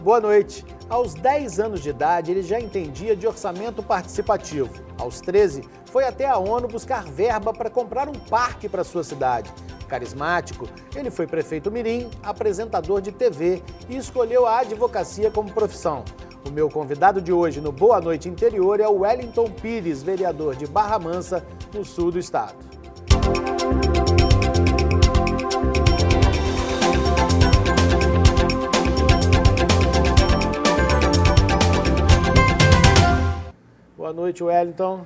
Boa noite. Aos 10 anos de idade, ele já entendia de orçamento participativo. Aos 13, foi até a ONU buscar verba para comprar um parque para sua cidade. Carismático, ele foi prefeito mirim, apresentador de TV e escolheu a advocacia como profissão. O meu convidado de hoje no Boa Noite Interior é o Wellington Pires, vereador de Barra Mansa, no sul do estado. Boa noite, Wellington.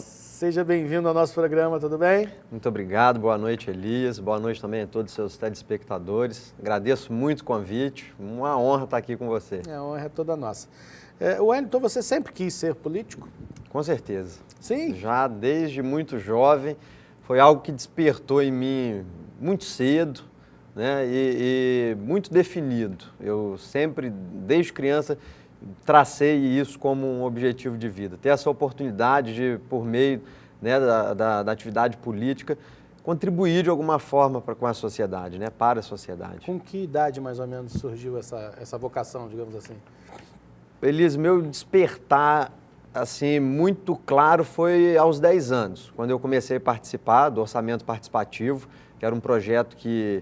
Seja bem-vindo ao nosso programa, tudo bem? Muito obrigado, boa noite, Elias. Boa noite também a todos os seus telespectadores. Agradeço muito o convite, uma honra estar aqui com você. A honra é toda nossa. Wellington, você sempre quis ser político? Com certeza. Sim? Já desde muito jovem, foi algo que despertou em mim muito cedo, né, e muito definido. Eu sempre, desde criança, tracei isso como um objetivo de vida, ter essa oportunidade de, por meio, né, da atividade política, contribuir de alguma forma com a sociedade, né, para a sociedade. Com que idade, mais ou menos, surgiu essa vocação, digamos assim? Elias, meu despertar, assim, muito claro foi aos 10 anos, quando eu comecei a participar do Orçamento Participativo, que era um projeto que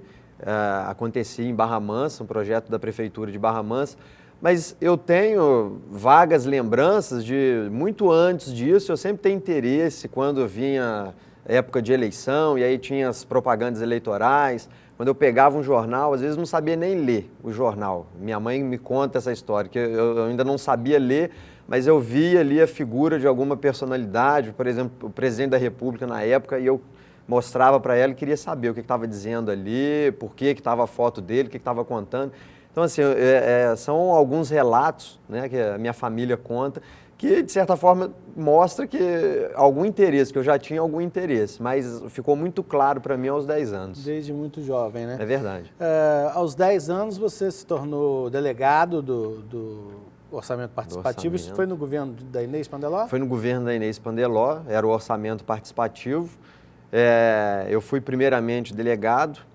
acontecia em Barra Mansa, um projeto da Prefeitura de Barra Mansa. Mas eu tenho vagas lembranças de muito antes disso, eu sempre tenho interesse quando vinha época de eleição e aí tinha as propagandas eleitorais. Quando eu pegava um jornal, às vezes não sabia nem ler o jornal. Minha mãe me conta essa história, que eu ainda não sabia ler, mas eu via ali a figura de alguma personalidade, por exemplo, o presidente da República na época, e eu mostrava para ela e queria saber o que estava dizendo ali, por que estava a foto dele, o que estava contando. Então, assim, são alguns relatos, né, que a minha família conta, que, de certa forma, mostra que algum interesse, que eu já tinha algum interesse, mas ficou muito claro para mim aos 10 anos. Desde muito jovem, né? É verdade. Aos 10 anos você se tornou delegado do Orçamento Participativo. Isso foi no governo da Inês Pandeló? Foi no governo da Inês Pandeló, era o Orçamento Participativo. Eu fui primeiramente delegado,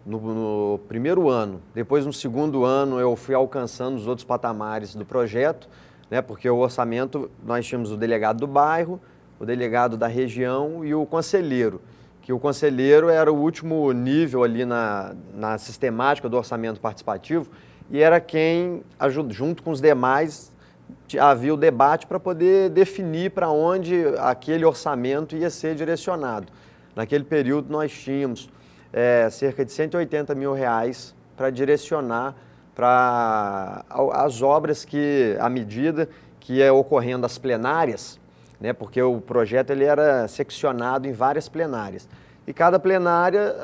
no primeiro ano. Depois, no segundo ano, eu fui alcançando os outros patamares do projeto, né, porque o orçamento, nós tínhamos o delegado do bairro, o delegado da região e o conselheiro, que o conselheiro era o último nível ali na sistemática do orçamento participativo e era quem, junto com os demais, havia o debate para poder definir para onde aquele orçamento ia ser direcionado. Naquele período, nós tínhamos cerca de R$180 mil para direcionar para as obras que, à medida que ia ocorrendo as plenárias, né, porque o projeto ele era seccionado em várias plenárias. E cada plenária,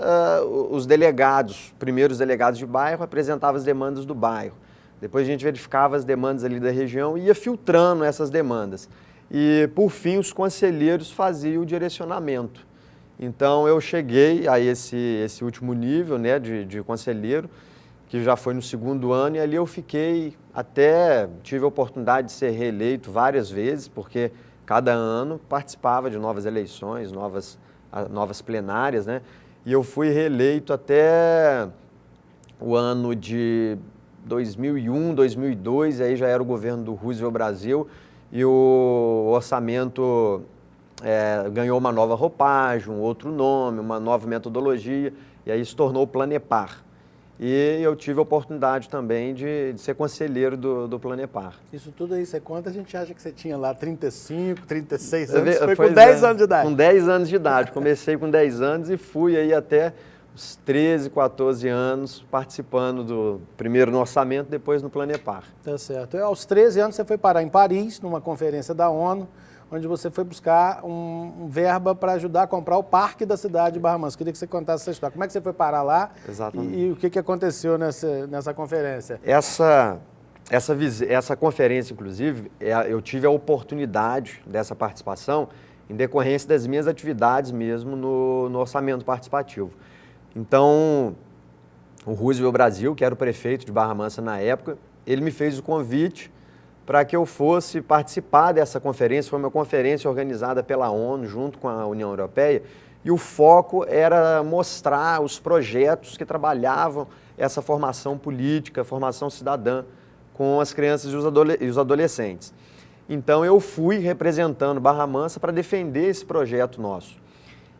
os delegados, primeiros delegados de bairro, apresentavam as demandas do bairro. Depois a gente verificava as demandas ali da região e ia filtrando essas demandas. E, por fim, os conselheiros faziam o direcionamento. Então, eu cheguei a esse último nível, né, de conselheiro, que já foi no segundo ano, e ali eu fiquei tive a oportunidade de ser reeleito várias vezes, porque cada ano participava de novas eleições, novas plenárias, né, e eu fui reeleito até o ano de 2001, 2002, aí já era o governo do Roosevelt Brasil, e o orçamento ganhou uma nova roupagem, um outro nome, uma nova metodologia, e aí se tornou o Planepar. E eu tive a oportunidade também de ser conselheiro do Planepar. Isso tudo aí, você conta, a gente acha que você tinha lá 35, 36 anos, foi com Pois 10 anos de idade. Com 10 anos de idade, comecei com 10 anos e fui aí até os 13, 14 anos participando primeiro no orçamento, depois no Planepar. Tá certo. Aos 13 anos você foi parar em Paris, numa conferência da ONU, onde você foi buscar um verba para ajudar a comprar o parque da cidade de Barra Mansa. Queria que você contasse essa história. Como é que você foi parar lá? Exatamente. E o que aconteceu nessa conferência? Essa conferência, inclusive, eu tive a oportunidade dessa participação em decorrência das minhas atividades mesmo no orçamento participativo. Então, o Roosevelt Brasil, que era o prefeito de Barra Mansa na época, ele me fez o convite para que eu fosse participar dessa conferência. Foi uma conferência organizada pela ONU, junto com a União Europeia, e o foco era mostrar os projetos que trabalhavam essa formação política, formação cidadã com as crianças e os adolescentes. Então eu fui representando Barra Mansa para defender esse projeto nosso.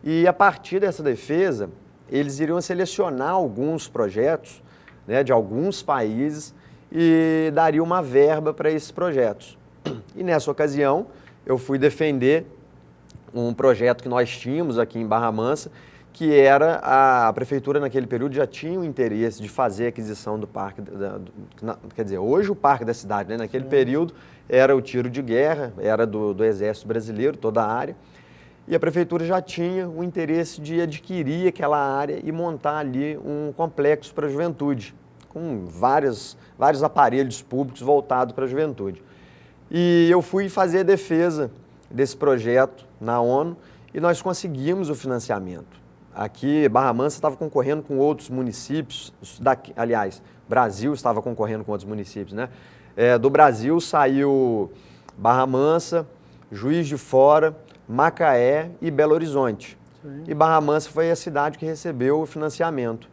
E a partir dessa defesa, eles iriam selecionar alguns projetos, né, de alguns países e dariam uma verba para esses projetos. E nessa ocasião, eu fui defender um projeto que nós tínhamos aqui em Barra Mansa, que era a prefeitura naquele período já tinha o interesse de fazer a aquisição do parque, quer dizer, hoje o parque da cidade, né? Naquele período era o tiro de guerra, era do Exército Brasileiro, toda a área, e a prefeitura já tinha o interesse de adquirir aquela área e montar ali um complexo para a juventude, com vários aparelhos públicos voltados para a juventude. E eu fui fazer a defesa desse projeto na ONU e nós conseguimos o financiamento. Aqui, Barra Mansa estava concorrendo com outros municípios, aliás, Brasil estava concorrendo com outros municípios, né? Do Brasil saiu Barra Mansa, Juiz de Fora, Macaé e Belo Horizonte. Sim. E Barra Mansa foi a cidade que recebeu o financiamento.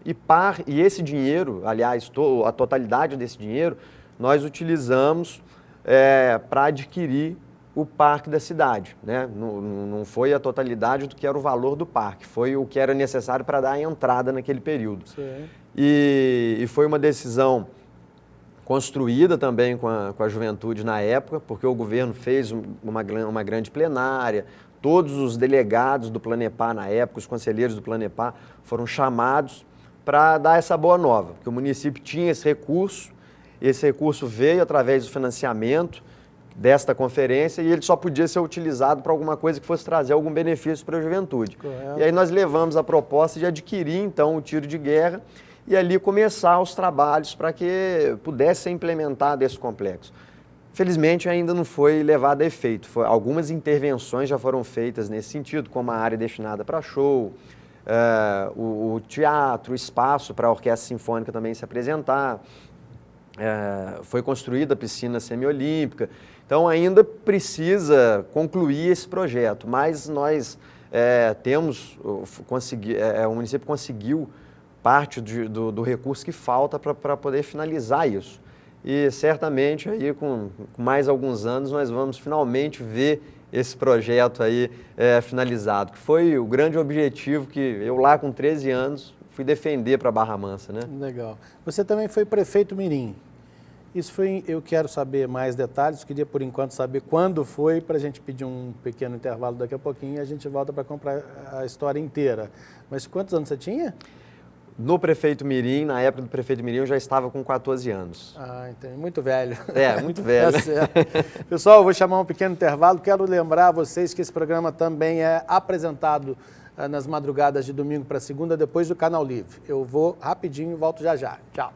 E esse dinheiro, aliás, a totalidade desse dinheiro, nós utilizamos para adquirir o parque da cidade, né? Não foi a totalidade do que era o valor do parque, foi o que era necessário para dar a entrada naquele período. E foi uma decisão construída também com a juventude na época, porque o governo fez uma grande plenária, todos os delegados do Planepar na época, os conselheiros do Planepar, foram chamados para dar essa boa nova, porque o município tinha esse recurso veio através do financiamento desta conferência e ele só podia ser utilizado para alguma coisa que fosse trazer algum benefício para a juventude. Correto. E aí nós levamos a proposta de adquirir, então, o tiro de guerra e ali começar os trabalhos para que pudesse ser implementado esse complexo. Felizmente, ainda não foi levado a efeito. Algumas intervenções já foram feitas nesse sentido, como a área destinada para show, o teatro, o espaço para a orquestra sinfônica também se apresentar. Foi construída a piscina semiolímpica. Então, ainda precisa concluir esse projeto, mas nós o município conseguiu parte do recurso que falta para poder finalizar isso. E certamente, aí, com mais alguns anos, nós vamos finalmente ver esse projeto aí finalizado, que foi o grande objetivo que eu lá com 13 anos fui defender para Barra Mansa, né? Legal. Você também foi prefeito mirim. Isso foi, eu quero saber mais detalhes, queria por enquanto saber quando foi, para a gente pedir um pequeno intervalo daqui a pouquinho e a gente volta para comprar a história inteira. Mas quantos anos você tinha? No prefeito mirim, na época do prefeito mirim, eu já estava com 14 anos. Ah, entendi. Muito velho. Muito velho. Tá certo. Pessoal, eu vou chamar um pequeno intervalo. Quero lembrar a vocês que esse programa também é apresentado nas madrugadas de domingo para segunda, depois do Canal Livre. Eu vou rapidinho e volto já já. Tchau.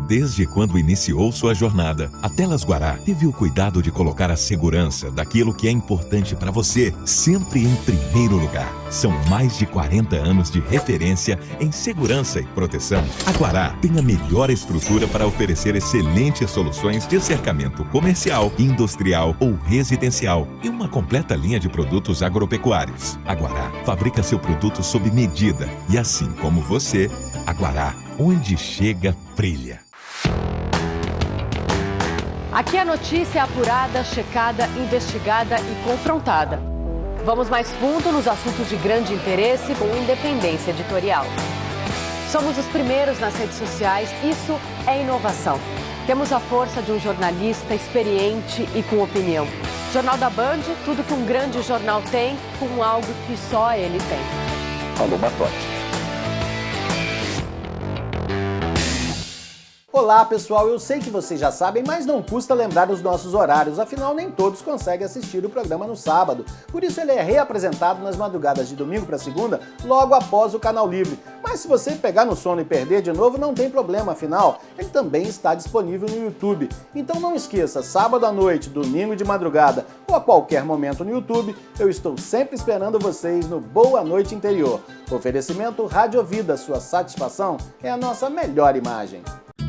Desde quando iniciou sua jornada, a Telas Guará teve o cuidado de colocar a segurança daquilo que é importante para você sempre em primeiro lugar. São mais de 40 anos de referência em segurança e proteção. A Guará tem a melhor estrutura para oferecer excelentes soluções de cercamento comercial, industrial ou residencial e uma completa linha de produtos agropecuários. A Guará fabrica seu produto sob medida e, assim como você, a Guará, onde chega, brilha. Aqui a notícia é apurada, checada, investigada e confrontada. Vamos mais fundo nos assuntos de grande interesse com independência editorial. Somos os primeiros nas redes sociais, isso é inovação. Temos a força de um jornalista experiente e com opinião. Jornal da Band, tudo que um grande jornal tem, com algo que só ele tem. Alô, Matote. Olá pessoal, eu sei que vocês já sabem, mas não custa lembrar os nossos horários, afinal nem todos conseguem assistir o programa no sábado. Por isso ele é reapresentado nas madrugadas de domingo para segunda, logo após o Canal Livre. Mas se você pegar no sono e perder de novo, não tem problema, afinal ele também está disponível no YouTube. Então não esqueça, sábado à noite, domingo de madrugada ou a qualquer momento no YouTube, eu estou sempre esperando vocês no Boa Noite Interior. Oferecimento Rádio Vida, sua satisfação é a nossa melhor imagem.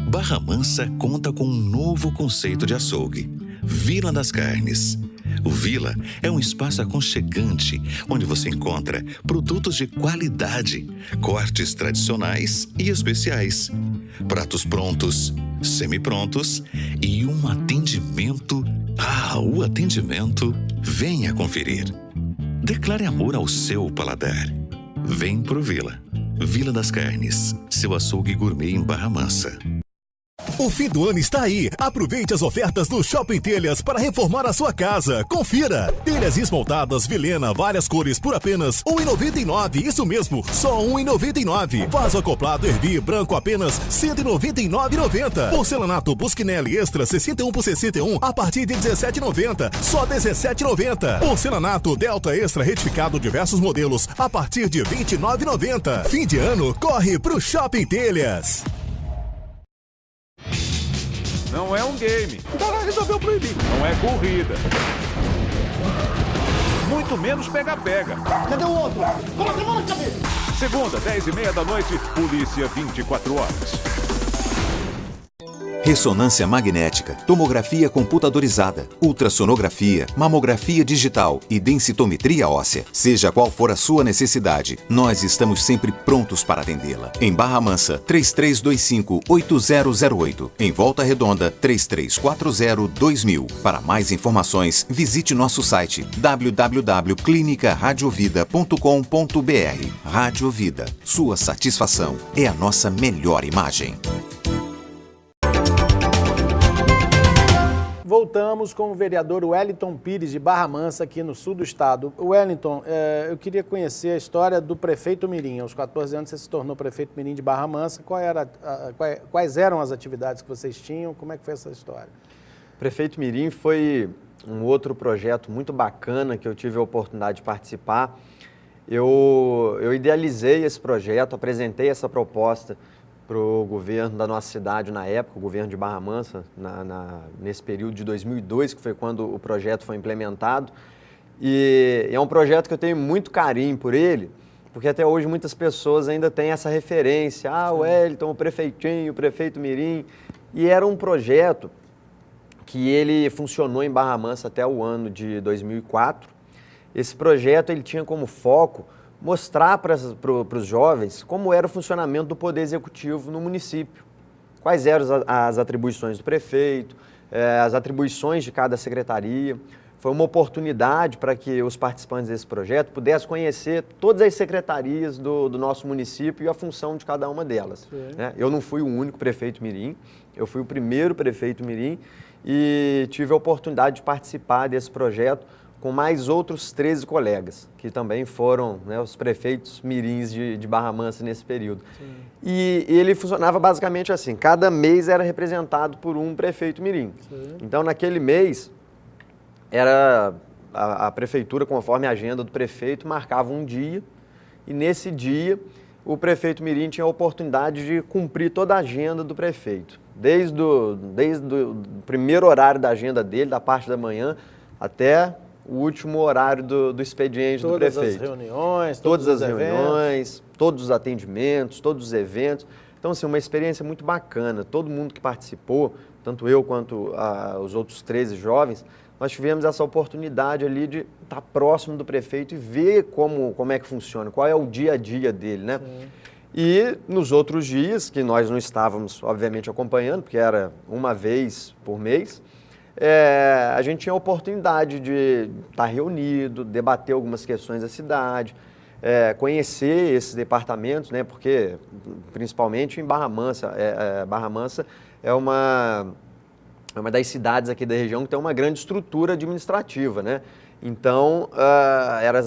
Barra Mansa conta com um novo conceito de açougue, Vila das Carnes. O Vila é um espaço aconchegante, onde você encontra produtos de qualidade, cortes tradicionais e especiais, pratos prontos, semi-prontos e um atendimento. O atendimento. Venha conferir. Declare amor ao seu paladar. Vem pro Vila. Vila das Carnes, seu açougue gourmet em Barra Mansa. O fim do ano está aí. Aproveite as ofertas do Shopping Telhas para reformar a sua casa. Confira. Telhas esmaltadas Vilena, várias cores por apenas R$ 1,99. Isso mesmo, só R$ 1,99. Vaso acoplado Herbi branco apenas R$ 199,90. Porcelanato Busquinelli Extra 61 por 61 a partir de R$ 17,90. Só R$ 17,90. Porcelanato Delta Extra retificado diversos modelos a partir de R$ 29,90. Fim de ano, corre pro Shopping Telhas. Não é um game. Então ela resolveu proibir. Não é corrida. Muito menos pega-pega. Cadê o outro? Coloca a mão na cabeça. Segunda, 10h30 da noite, Polícia 24 horas. Ressonância magnética, tomografia computadorizada, ultrassonografia, mamografia digital e densitometria óssea. Seja qual for a sua necessidade, nós estamos sempre prontos para atendê-la. Em Barra Mansa, 3325-8008. Em Volta Redonda, 3340-2000. Para mais informações, visite nosso site www.clinicaradiovida.com.br. Rádio Vida, sua satisfação é a nossa melhor imagem. Voltamos com o vereador Wellington Pires, de Barra Mansa, aqui no sul do estado. Wellington, eu queria conhecer a história do prefeito Mirim. Aos 14 anos você se tornou prefeito Mirim de Barra Mansa. Quais eram as atividades que vocês tinham? Como é que foi essa história? Prefeito Mirim foi um outro projeto muito bacana que eu tive a oportunidade de participar. Eu idealizei esse projeto, apresentei essa proposta para o governo da nossa cidade na época, o governo de Barra Mansa, nesse período de 2002, que foi quando o projeto foi implementado. E é um projeto que eu tenho muito carinho por ele, porque até hoje muitas pessoas ainda têm essa referência. O Wellington, o prefeitinho, o prefeito Mirim. E era um projeto que ele funcionou em Barra Mansa até o ano de 2004. Esse projeto ele tinha como foco mostrar para os jovens como era o funcionamento do Poder Executivo no município, quais eram as atribuições do prefeito, as atribuições de cada secretaria. Foi uma oportunidade para que os participantes desse projeto pudessem conhecer todas as secretarias do nosso município e a função de cada uma delas. Né? Eu não fui o único prefeito Mirim, eu fui o primeiro prefeito Mirim e tive a oportunidade de participar desse projeto com mais outros 13 colegas, que também foram, né, os prefeitos mirins de Barra Mansa nesse período. E ele funcionava basicamente assim, cada mês era representado por um prefeito mirim. Então, naquele mês, era a prefeitura, conforme a agenda do prefeito, marcava um dia, e nesse dia, o prefeito mirim tinha a oportunidade de cumprir toda a agenda do prefeito. Desde o primeiro horário da agenda dele, da parte da manhã, até o último horário do expediente do prefeito. Todas as reuniões, todas as reuniões, todos os atendimentos, todos os eventos. Então, assim, uma experiência muito bacana. Todo mundo que participou, tanto eu quanto os outros 13 jovens, nós tivemos essa oportunidade ali de estar próximo do prefeito e ver como é que funciona, qual é o dia a dia dele, né? E nos outros dias, que nós não estávamos, obviamente, acompanhando, porque era uma vez por mês, a gente tinha a oportunidade de estar reunido, debater algumas questões da cidade, conhecer esses departamentos, né? Porque, principalmente em Barra Mansa, Barra Mansa é uma das cidades aqui da região que tem uma grande estrutura administrativa, né? Então, era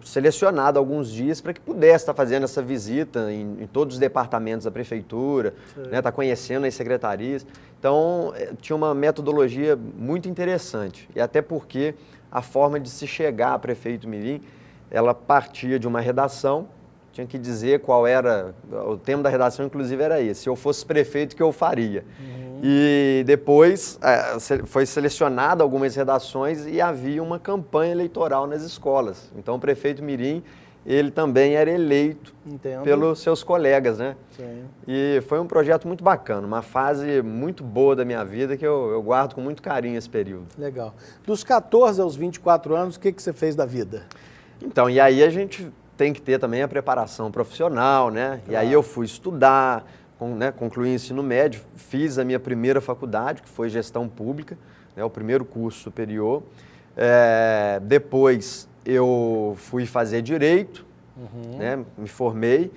selecionado alguns dias para que pudesse estar fazendo essa visita em todos os departamentos da prefeitura, né, estar conhecendo as secretarias. Então, tinha uma metodologia muito interessante. E até porque a forma de se chegar a prefeito mirim, ela partia de uma redação, tinha que dizer qual era, o tema da redação inclusive era esse, se eu fosse prefeito, o que eu faria? E depois foi selecionada algumas redações e havia uma campanha eleitoral nas escolas. Então o prefeito mirim, ele também era eleito pelos seus colegas, né? Sim. E foi um projeto muito bacana, uma fase muito boa da minha vida que eu guardo com muito carinho esse período. Legal. Dos 14 aos 24 anos, o que você fez da vida? Então, e aí a gente tem que ter também a preparação profissional, né? Claro. E aí eu fui estudar, concluí o ensino médio, fiz a minha primeira faculdade, que foi gestão pública, né? O primeiro curso superior. Depois eu fui fazer direito, né? Me formei,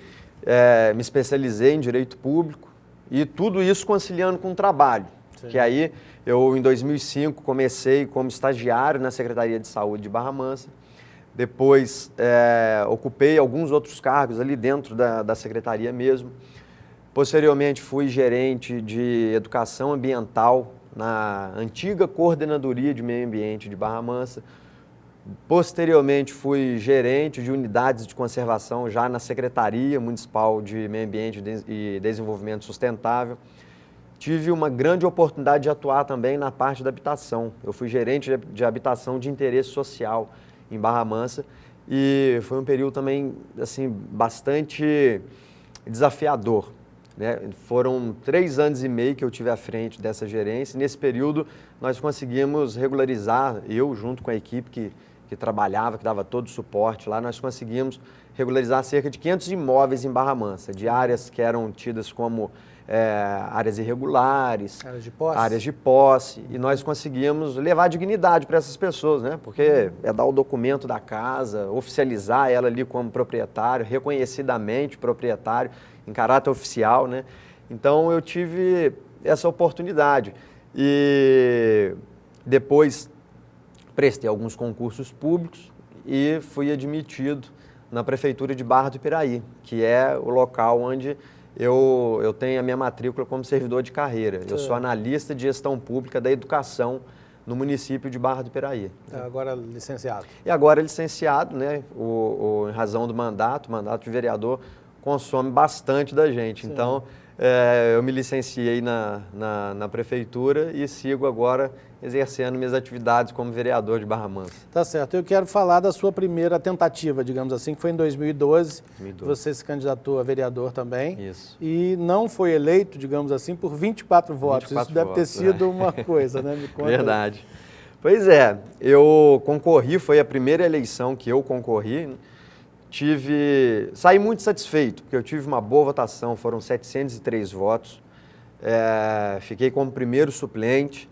me especializei em direito público e tudo isso conciliando com o trabalho. Sim. Que aí eu, em 2005, comecei como estagiário na Secretaria de Saúde de Barra Mansa. Depois ocupei alguns outros cargos ali dentro da secretaria mesmo. Posteriormente fui gerente de educação ambiental na antiga Coordenadoria de Meio Ambiente de Barra Mansa. Posteriormente fui gerente de unidades de conservação já na Secretaria Municipal de Meio Ambiente e Desenvolvimento Sustentável. Tive uma grande oportunidade de atuar também na parte da habitação. Eu fui gerente de habitação de interesse social em Barra Mansa e foi um período também assim, bastante desafiador, né? Foram 3 anos e meio que eu tive à frente dessa gerência e nesse período nós conseguimos regularizar, eu junto com a equipe que trabalhava, que dava todo o suporte lá, nós conseguimos regularizar cerca de 500 imóveis em Barra Mansa, de áreas que eram tidas como áreas irregulares, áreas de posse, e nós conseguimos levar dignidade para essas pessoas, né? Porque dar o documento da casa, oficializar ela ali como proprietário, reconhecidamente proprietário, em caráter oficial, né? Então eu tive essa oportunidade e depois prestei alguns concursos públicos e fui admitido na Prefeitura de Barra do Piraí, que é o local onde eu tenho a minha matrícula como servidor de carreira. Eu sou analista de gestão pública da educação no município de Barra do Piraí. Agora licenciado. E agora licenciado, né? Em razão do mandato, o mandato de vereador consome bastante da gente. Sim. Então, eu me licenciei na prefeitura e sigo agora exercendo minhas atividades como vereador de Barra Mansa. Tá certo. Eu quero falar da sua primeira tentativa, digamos assim, que foi em 2012. Você se candidatou a vereador também. Isso. E não foi eleito, digamos assim, por 24 votos. Isso deve ter sido uma coisa, né? Me conta. Verdade. Pois é, eu concorri, foi a primeira eleição que eu concorri. Saí muito satisfeito, porque eu tive uma boa votação, foram 703 votos. Fiquei como primeiro suplente.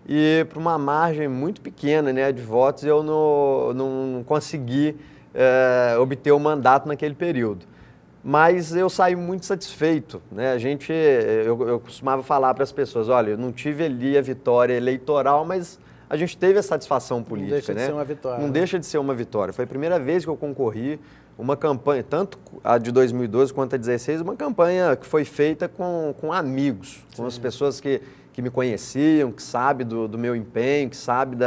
E por uma margem muito pequena, né, de votos, eu não consegui obter o mandato naquele período. Mas eu saí muito satisfeito, né? Eu costumava falar para as pessoas, olha, eu não tive ali a vitória eleitoral, mas a gente teve a satisfação política, não deixa de ser uma vitória. Não deixa de ser uma vitória. Foi a primeira vez que eu concorri, uma campanha, tanto a de 2012 quanto a de 2016, uma campanha que foi feita com amigos, com as pessoas que me conheciam, que sabem do meu empenho, que sabem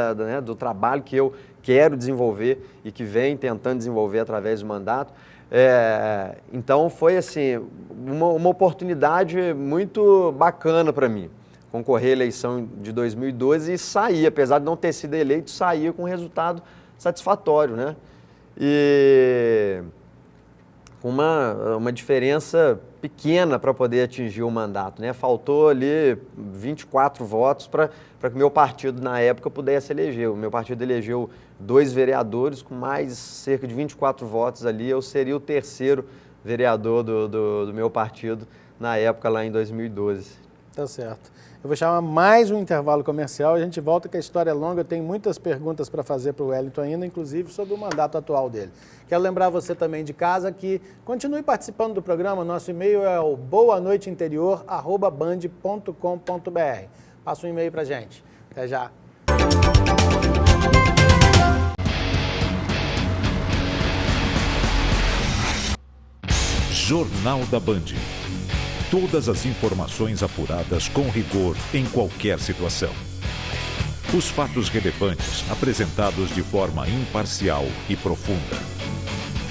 do trabalho que eu quero desenvolver e que vem tentando desenvolver através do mandato. Então foi assim, uma oportunidade muito bacana para mim, concorrer à eleição de 2012 e sair, apesar de não ter sido eleito, sair com um resultado satisfatório, né? E com uma diferença pequena para poder atingir o mandato, né? Faltou ali 24 votos para que o meu partido, na época, pudesse eleger. O meu partido elegeu 2 vereadores, com mais cerca de 24 votos ali. Eu seria o terceiro vereador do meu partido na época, lá em 2012. Tá certo. Eu vou chamar mais um intervalo comercial, a gente volta que a história é longa, eu tenho muitas perguntas para fazer para o Wellington ainda, inclusive sobre o mandato atual dele. Quero lembrar você também de casa que continue participando do programa, nosso e-mail é o boanoiteinterior@band.com.br. Passa um e-mail para a gente. Até já. Jornal da Band. Todas as informações apuradas com rigor em qualquer situação. Os fatos relevantes apresentados de forma imparcial e profunda.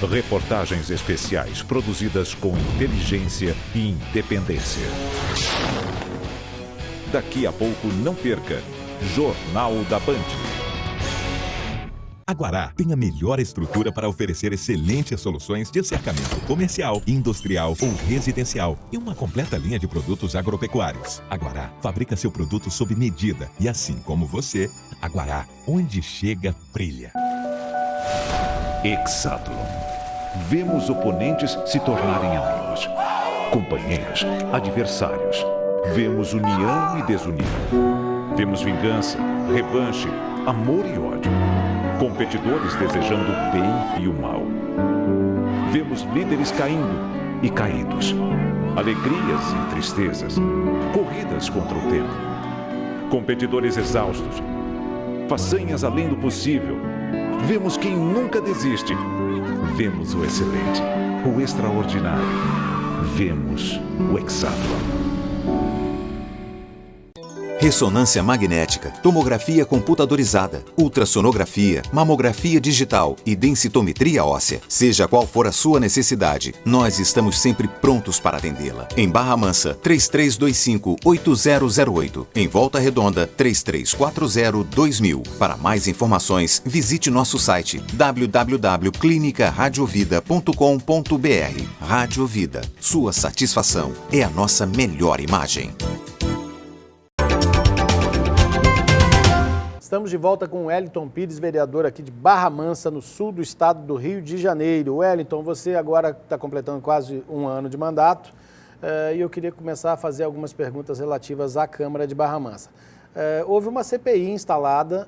Reportagens especiais produzidas com inteligência e independência. Daqui a pouco não perca Jornal da Band. A Guará tem a melhor estrutura para oferecer excelentes soluções de cercamento comercial, industrial ou residencial e uma completa linha de produtos agropecuários. A Guará fabrica seu produto sob medida e, assim como você, a Guará, onde chega, brilha. Hexátlon. Vemos oponentes se tornarem amigos, companheiros, adversários. Vemos união e desunião. Vemos vingança, revanche, amor e ódio. Competidores desejando o bem e o mal. Vemos líderes caindo e caídos. Alegrias e tristezas. Corridas contra o tempo. Competidores exaustos. Façanhas além do possível. Vemos quem nunca desiste. Vemos o excelente, o extraordinário. Vemos o Hexátlon. Ressonância magnética, tomografia computadorizada, ultrassonografia, mamografia digital e densitometria óssea. Seja qual for a sua necessidade, nós estamos sempre prontos para atendê-la. Em Barra Mansa, 3325-8008. Em Volta Redonda, 3340-2000. Para mais informações, visite nosso site www.clinicaradiovida.com.br. Rádio Vida, sua satisfação é a nossa melhor imagem. Estamos de volta com o Wellington Pires, vereador aqui de Barra Mansa, no sul do estado do Rio de Janeiro. Wellington, você agora está completando quase um ano de mandato e eu queria começar a fazer algumas perguntas relativas à Câmara de Barra Mansa. Houve uma CPI instalada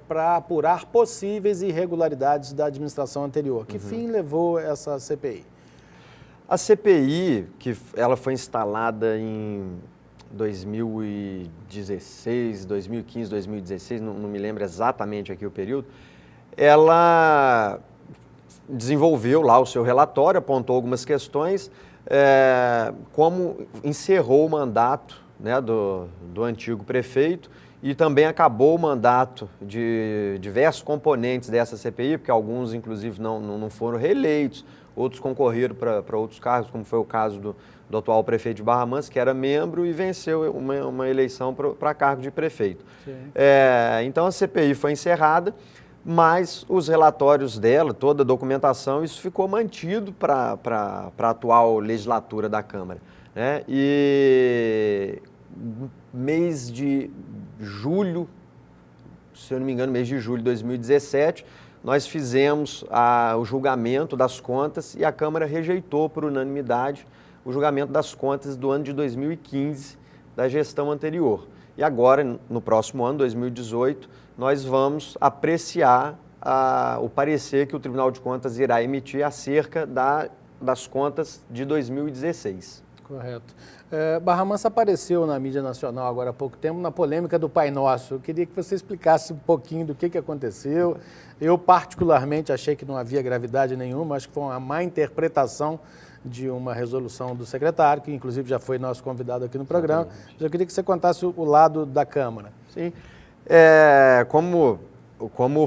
para apurar possíveis irregularidades da administração anterior. Que fim levou essa CPI? A CPI, que ela foi instalada em 2016, 2015, 2016, não me lembro exatamente aqui o período, ela desenvolveu lá o seu relatório, apontou algumas questões, como encerrou o mandato, né, do antigo prefeito e também acabou o mandato de diversos componentes dessa CPI, porque alguns, inclusive, não foram reeleitos, outros concorreram para outros cargos, como foi o caso do atual prefeito de Barra Mansa, que era membro e venceu uma eleição para cargo de prefeito. Então a CPI foi encerrada, mas os relatórios dela, toda a documentação, isso ficou mantido para a atual legislatura da Câmara, né? E mês de julho, se eu não me engano, mês de julho de 2017, nós fizemos o julgamento das contas e a Câmara rejeitou por unanimidade o julgamento das contas do ano de 2015, da gestão anterior. E agora, no próximo ano, 2018, nós vamos apreciar o parecer que o Tribunal de Contas irá emitir acerca das contas de 2016. Correto. Barra Mansa apareceu na mídia nacional agora há pouco tempo na polêmica do Pai Nosso. Eu queria que você explicasse um pouquinho do que aconteceu. Eu particularmente achei que não havia gravidade nenhuma, acho que foi uma má interpretação de uma resolução do secretário, que inclusive já foi nosso convidado aqui no programa. Eu queria que você contasse o lado da Câmara. Sim. Como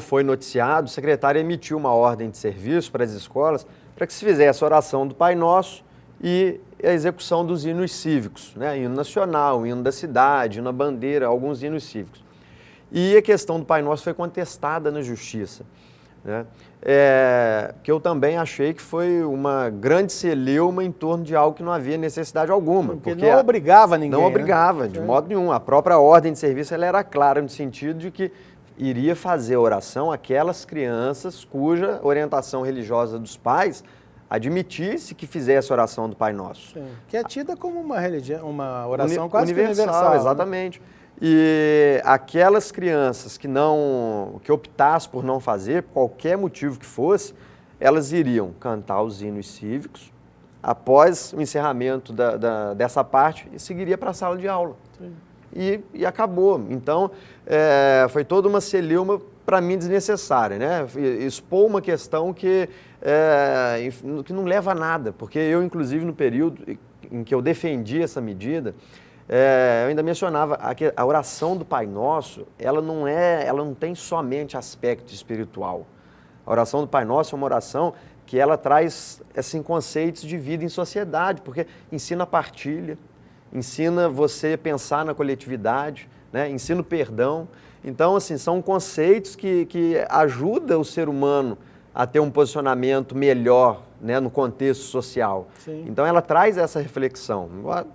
foi noticiado, o secretário emitiu uma ordem de serviço para as escolas para que se fizesse a oração do Pai Nosso e a execução dos hinos cívicos, né? Hino nacional, hino da cidade, hino da bandeira, alguns hinos cívicos. E a questão do Pai Nosso foi contestada na Justiça, né? Que eu também achei que foi uma grande celeuma em torno de algo que não havia necessidade alguma. Porque não obrigava ninguém. Não obrigava, de modo nenhum. A própria ordem de serviço ela era clara no sentido de que iria fazer a oração aquelas crianças cuja orientação religiosa dos pais admitisse que fizesse a oração do Pai Nosso. Sim, que é tida como uma religião, uma oração quase universal. Exatamente. Né? E aquelas crianças que optassem por não fazer, por qualquer motivo que fosse, elas iriam cantar os hinos cívicos, após o encerramento dessa parte, e seguiria para a sala de aula. Sim. E acabou. Então, foi toda uma celeuma, para mim, desnecessária, né? Expor uma questão que não leva a nada, porque eu, inclusive, no período em que eu defendi essa medida, eu ainda mencionava a oração do Pai Nosso, ela não tem somente aspecto espiritual. A oração do Pai Nosso é uma oração que ela traz assim, conceitos de vida em sociedade, porque ensina a partilha, ensina você a pensar na coletividade, né? Ensino perdão. Então, assim, são conceitos que ajudam o ser humano a ter um posicionamento melhor, né, no contexto social. Sim. Então, ela traz essa reflexão.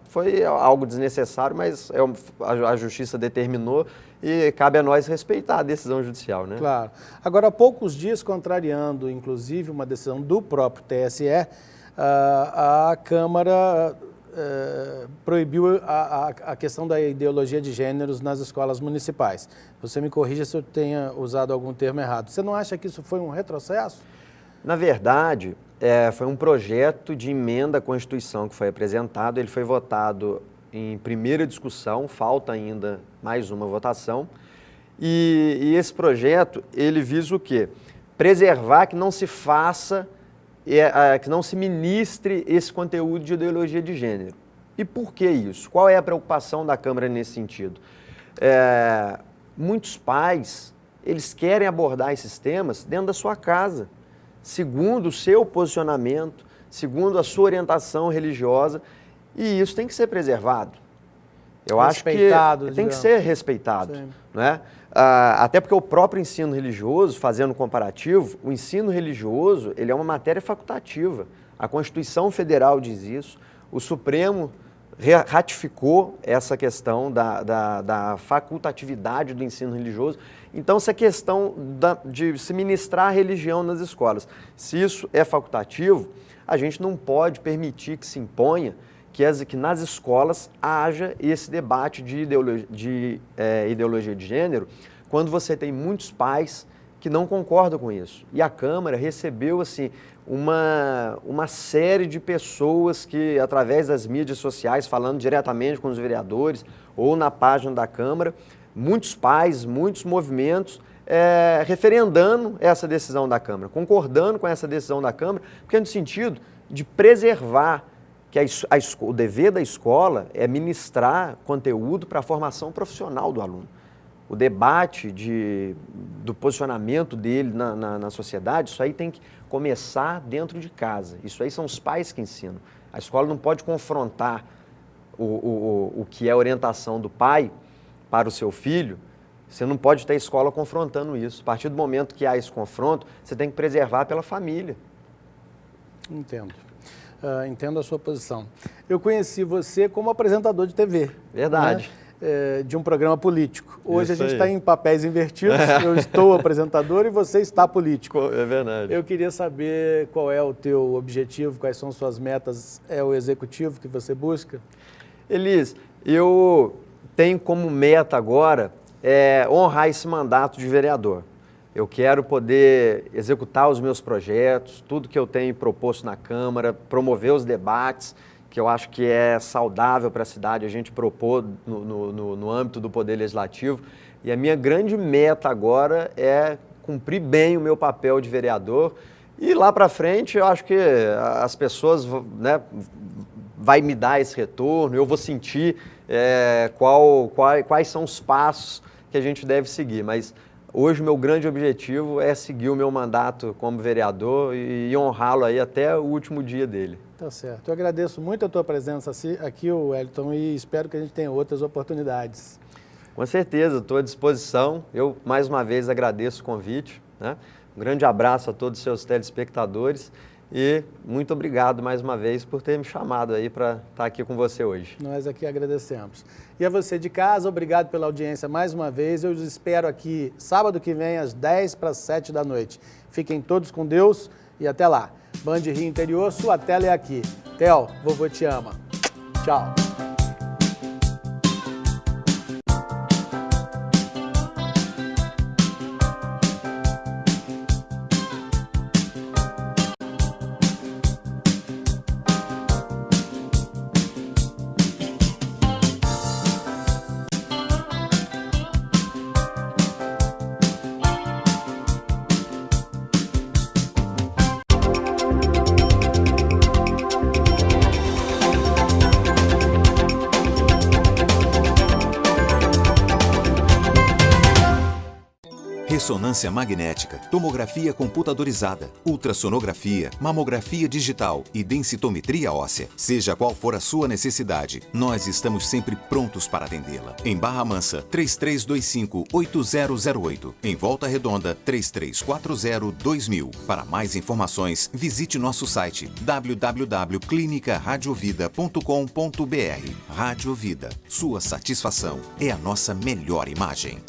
Foi algo desnecessário, mas a justiça determinou e cabe a nós respeitar a decisão judicial, né? Claro. Agora, há poucos dias, contrariando, inclusive, uma decisão do próprio TSE, a Câmara proibiu a questão da ideologia de gêneros nas escolas municipais. Você me corrija se eu tenha usado algum termo errado. Você não acha que isso foi um retrocesso? Na verdade, foi um projeto de emenda à Constituição que foi apresentado, ele foi votado em primeira discussão, falta ainda mais uma votação, e esse projeto, ele visa o quê? Preservar que não se faça, que não se ministre esse conteúdo de ideologia de gênero. E por que isso? Qual é a preocupação da Câmara nesse sentido? Muitos pais, eles querem abordar esses temas dentro da sua casa, segundo o seu posicionamento, segundo a sua orientação religiosa, e isso tem que ser preservado. Eu acho que tem que ser respeitado, né? Até porque o próprio ensino religioso, fazendo um comparativo, o ensino religioso, ele é uma matéria facultativa. A Constituição Federal diz isso, o Supremo ratificou essa questão da facultatividade do ensino religioso. Então, essa questão de se ministrar a religião nas escolas, se isso é facultativo, a gente não pode permitir que se imponha que nas escolas haja esse debate de ideologia de gênero, quando você tem muitos pais que não concordam com isso. E a Câmara recebeu assim, uma série de pessoas que, através das mídias sociais, falando diretamente com os vereadores ou na página da Câmara, muitos pais, muitos movimentos referendando essa decisão da Câmara, concordando com essa decisão da Câmara, porque é no sentido de preservar que o dever da escola é ministrar conteúdo para a formação profissional do aluno. O debate do posicionamento dele na sociedade, isso aí tem que começar dentro de casa. Isso aí são os pais que ensinam. A escola não pode confrontar o que é a orientação do pai para o seu filho. Você não pode ter a escola confrontando isso. A partir do momento que há esse confronto, você tem que preservar pela família. Entendo. Entendo a sua posição. Eu conheci você como apresentador de TV. Verdade. Né? De um programa político. Hoje a gente está em papéis invertidos, eu estou apresentador e você está político. É verdade. Eu queria saber qual é o teu objetivo, quais são suas metas, é o executivo que você busca? Elis, eu tenho como meta agora honrar esse mandato de vereador. Eu quero poder executar os meus projetos, tudo que eu tenho proposto na Câmara, promover os debates, que eu acho que é saudável para a cidade, a gente propor no âmbito do Poder Legislativo. E a minha grande meta agora é cumprir bem o meu papel de vereador. E lá para frente, eu acho que as pessoas, né, vai me dar esse retorno, eu vou sentir quais são os passos que a gente deve seguir. Mas hoje o meu grande objetivo é seguir o meu mandato como vereador e honrá-lo aí até o último dia dele. Tá certo. Eu agradeço muito a tua presença aqui, Wellington, e espero que a gente tenha outras oportunidades. Com certeza, estou à disposição. Eu, mais uma vez, agradeço o convite, né? Um grande abraço a todos os seus telespectadores e muito obrigado mais uma vez por ter me chamado aí para estar aqui com você hoje. Nós aqui agradecemos. E a você de casa, obrigado pela audiência mais uma vez. Eu os espero aqui sábado que vem às 10:50 da noite. Fiquem todos com Deus e até lá. Band Rio Interior, sua tela é aqui. Theo, vovô te ama. Tchau. ressonância magnética, tomografia computadorizada, ultrassonografia, mamografia digital e densitometria óssea. Seja qual for a sua necessidade, nós estamos sempre prontos para atendê-la. Em Barra Mansa, 3325-8008. Em Volta Redonda, 3340-2000. Para mais informações, visite nosso site www.clinicaradiovida.com.br. Rádio Vida, sua satisfação é a nossa melhor imagem.